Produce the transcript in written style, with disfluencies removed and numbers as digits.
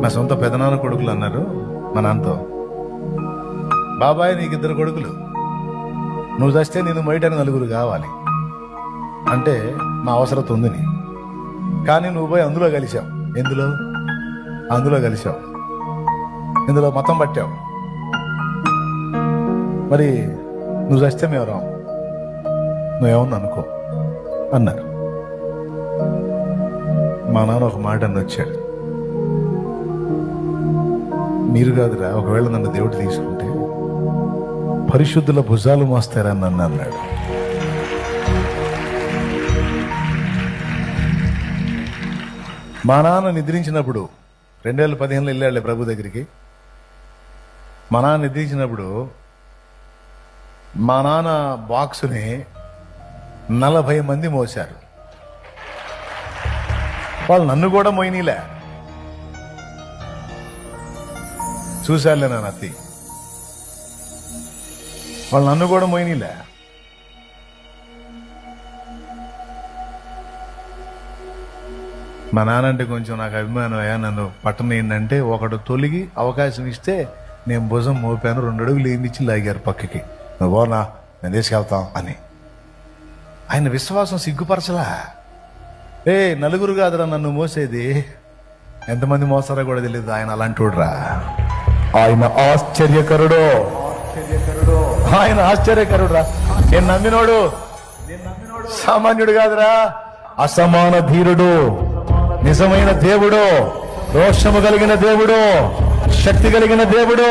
మా సొంత పెదనాన్న కొడుకులు అన్నారు మా నాన్నతో, బాబాయ్ నీకు 2 కొడుకులు, నువ్వు చస్తే నేను మొయటానికి 4 కావాలి అంటే మా అవసరత ఉందని. కానీ నువ్వు పోయి అందులో కలిసావు. అందులో కలిసావు, ఇందులో మొత్తం పట్టావు. మరి నువ్వు చస్తే మేము రాం, నువ్వేమన్నా అనుకో అన్నారు. మా నాన్న ఒక మాట అని వచ్చాడు, మీరు కాదురా, ఒకవేళ నన్ను దేవుడు తీసుకుంటే పరిశుద్ధుల భుజాలు మోస్తారని నన్ను అన్నాడు. మా నాన్న నిద్రించినప్పుడు 2015లో వెళ్ళాడు ప్రభు దగ్గరికి. మా నాన్న నిద్రించినప్పుడు మా నాన్న బాక్సుని 40 మంది మోశారు. వాళ్ళు నన్ను కూడా మోయినీలే. చూశారులే నా అత్తి, వాళ్ళు నన్ను కూడా మోయినీలే. మా నాన్న అంటే కొంచెం నాకు అభిమానం. అయ్యా నన్ను పట్టణ ఏంటంటే ఒకడు తొలిగి అవకాశం ఇస్తే నేను భుజం మోపాను, 2 అడుగులు ఏందిచ్చి లాగారు పక్కకి, నువ్వు పోనా నేను తీసుకెళ్తాం అని. ఆయన విశ్వాసం సిగ్గుపరచలా. 4 కాదురా నన్ను మోసేది, ఎంతమంది మోసారో కూడా తెలియదు. ఆయన అలాంటిరా, ఆయన ఆశ్చర్యకరుడు, ఆయన ఆశ్చర్యకరుడురా. నేను నమ్మినోడు సామాన్యుడు కాదురా, అసమాన ధీరుడు, నిజమైన దేవుడు, రోషము కలిగిన దేవుడు, శక్తి కలిగిన దేవుడు.